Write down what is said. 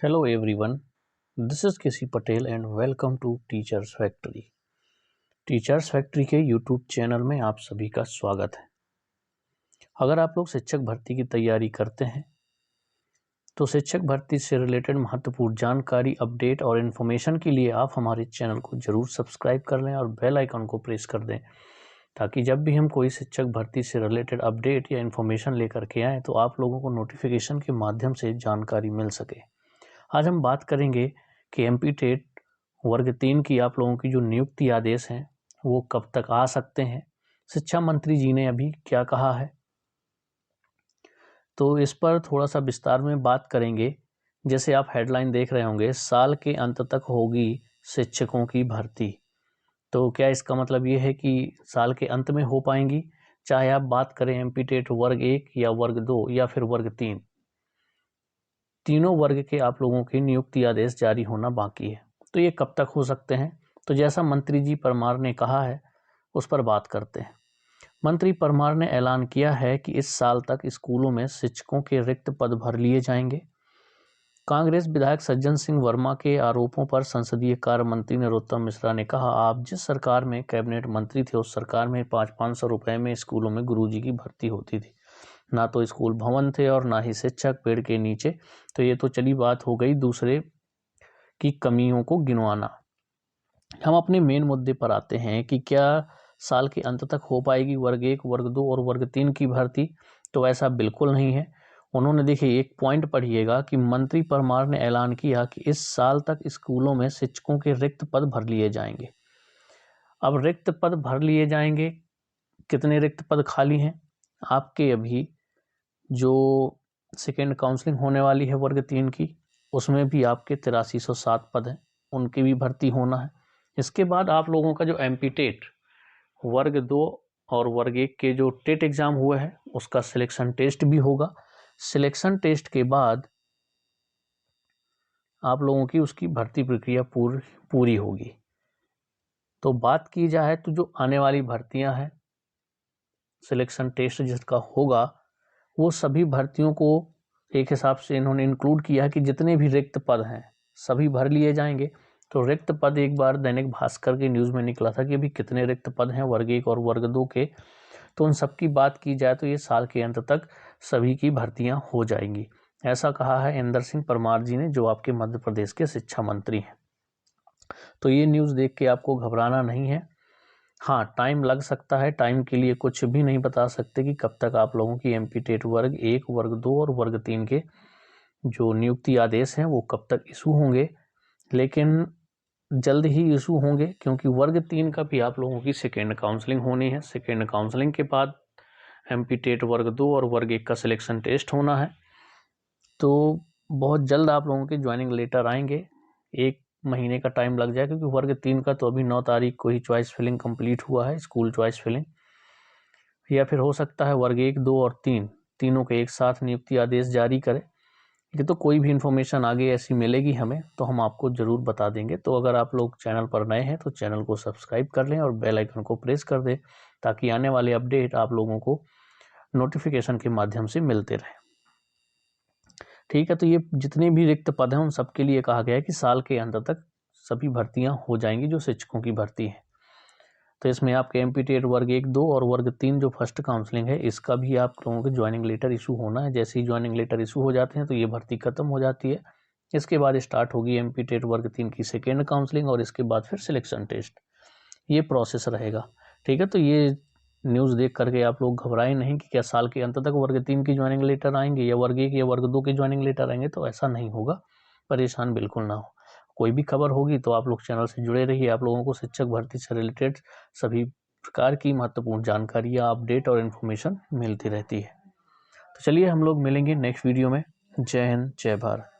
Hello everyone, this is KC Patel and welcome to teachers factory. Teachers factory के YouTube channel में आप सभी का स्वागत है। अगर आप लोग शिक्षक भर्ती की तैयारी करते हैं तो शिक्षक भर्ती से रिलेटेड महत्वपूर्ण जानकारी, अपडेट और इन्फॉर्मेशन के लिए आप हमारे चैनल को ज़रूर सब्सक्राइब कर लें और बेल आइकन को प्रेस कर दें, ताकि जब भी हम कोई शिक्षक भर्ती से रिलेटेड अपडेट या इन्फॉर्मेशन लेकर के आएँ तो आप लोगों को नोटिफिकेशन के माध्यम से जानकारी मिल सके। आज हम बात करेंगे कि एमपी टेट वर्ग 3 की आप लोगों की जो नियुक्ति आदेश हैं वो कब तक आ सकते हैं। शिक्षा मंत्री जी ने अभी क्या कहा है, तो इस पर थोड़ा सा विस्तार में बात करेंगे। जैसे आप हेडलाइन देख रहे होंगे, साल के अंत तक होगी शिक्षकों की भर्ती। तो क्या इसका मतलब ये है कि साल के अंत में हो पाएंगी, चाहे आप बात करें एमपी टेट वर्ग 1 या वर्ग 2 या फिर वर्ग 3, तीनों वर्ग के आप लोगों के नियुक्ति आदेश जारी होना बाकी है। तो ये कब तक हो सकते हैं, तो जैसा मंत्री जी परमार ने कहा है उस पर बात करते हैं। मंत्री परमार ने ऐलान किया है कि इस साल तक स्कूलों में शिक्षकों के रिक्त पद भर लिए जाएंगे। कांग्रेस विधायक सज्जन सिंह वर्मा के आरोपों पर संसदीय कार्य मंत्री नरोत्तम मिश्रा ने कहा, आप जिस सरकार में कैबिनेट मंत्री थे उस सरकार में 500-500 रुपए में स्कूलों में गुरुजी की भर्ती होती थी। ना तो स्कूल भवन थे और ना ही शिक्षक पेड़ के नीचे। तो ये तो चली बात हो गई दूसरे की कमियों को गिनवाना। हम अपने मेन मुद्दे पर आते हैं कि क्या साल के अंत तक हो पाएगी वर्ग 1, वर्ग 2 और वर्ग 3 की भर्ती। तो ऐसा बिल्कुल नहीं है। उन्होंने देखिए एक पॉइंट पढ़िएगा कि मंत्री परमार ने ऐलान किया कि इस साल तक स्कूलों में शिक्षकों के रिक्त पद भर लिए जाएंगे। अब रिक्त पद भर लिए जाएंगे, कितने रिक्त पद खाली हैं आपके? अभी जो सेकेंड काउंसलिंग होने वाली है वर्ग 3 की, उसमें भी आपके 8307 पद हैं, उनकी भी भर्ती होना है। इसके बाद आप लोगों का जो एमपी टेट वर्ग 2 और वर्ग 1 के जो टेट एग्ज़ाम हुए हैं उसका सिलेक्शन टेस्ट भी होगा। सिलेक्शन टेस्ट के बाद आप लोगों की उसकी भर्ती प्रक्रिया पूरी होगी। तो बात की जाए तो जो आने वाली भर्तियां हैं, सिलेक्शन टेस्ट जिसका होगा वो सभी भर्तियों को एक हिसाब से इन्होंने इंक्लूड किया कि जितने भी रिक्त पद हैं सभी भर लिए जाएंगे। तो रिक्त पद एक बार दैनिक भास्कर के न्यूज़ में निकला था कि अभी कितने रिक्त पद हैं वर्ग 1 और वर्ग 2 के। तो उन सब की बात की जाए तो ये साल के अंत तक सभी की भर्तियां हो जाएंगी, ऐसा कहा है इंदर सिंह परमार जी ने, जो आपके मध्य प्रदेश के शिक्षा मंत्री हैं। तो ये न्यूज़ देख के आपको घबराना नहीं है। हाँ, टाइम लग सकता है, टाइम के लिए कुछ भी नहीं बता सकते कि कब तक आप लोगों की एमपी टेट वर्ग 1, वर्ग 2 और वर्ग 3 के जो नियुक्ति आदेश हैं वो कब तक इशू होंगे, लेकिन जल्द ही इशू होंगे, क्योंकि वर्ग 3 का भी आप लोगों की सेकेंड काउंसलिंग होनी है। सेकेंड काउंसलिंग के बाद एमपी टेट वर्ग 2 और वर्ग 1 का सिलेक्शन टेस्ट होना है। तो बहुत जल्द आप लोगों के ज्वाइनिंग लेटर आएंगे। 1 महीने का टाइम लग जाए, क्योंकि वर्ग 3 का तो अभी 9 तारीख को ही चॉइस फिलिंग कंप्लीट हुआ है, स्कूल चॉइस फिलिंग। या फिर हो सकता है वर्ग 1, 2 और 3 तीनों के एक साथ नियुक्ति आदेश जारी करें। ये तो कोई भी इन्फॉर्मेशन आगे ऐसी मिलेगी हमें तो हम आपको ज़रूर बता देंगे। तो अगर आप लोग चैनल पर नए हैं तो चैनल को सब्सक्राइब कर लें और बेल आइकन को प्रेस कर दें, ताकि आने वाले अपडेट आप लोगों को नोटिफिकेशन के माध्यम से मिलते रहें। ठीक है, तो ये जितने भी रिक्त पद हैं उन सबके लिए कहा गया है कि साल के अंत तक सभी भर्तियां हो जाएंगी जो शिक्षकों की भर्ती है। तो इसमें आपके एमपी टेट वर्ग 1, 2 और वर्ग 3 जो फर्स्ट काउंसलिंग है इसका भी आप लोगों के ज्वाइनिंग लेटर इशू होना है। जैसे ही ज्वाइनिंग लेटर इशू हो जाते हैं तो ये भर्ती खत्म हो जाती है। इसके बाद स्टार्ट होगी एमपी टेट वर्ग 3 की सेकेंड काउंसलिंग और इसके बाद फिर सिलेक्शन टेस्ट, ये प्रोसेस रहेगा। ठीक है, तो ये न्यूज़ देख करके आप लोग घबराए नहीं कि क्या साल के अंत तक वर्ग 3 की ज्वाइनिंग लेटर आएंगे या वर्ग 1 या वर्ग 2 के ज्वाइनिंग लेटर आएंगे। तो ऐसा नहीं होगा, परेशान बिल्कुल ना हो। कोई भी खबर होगी तो आप लोग चैनल से जुड़े रहिए। आप लोगों को शिक्षक भर्ती से रिलेटेड सभी प्रकार की महत्वपूर्ण जानकारियाँ, अपडेट और इन्फॉर्मेशन मिलती रहती है। तो चलिए हम लोग मिलेंगे नेक्स्ट वीडियो में। जय हिंद, जय भारत।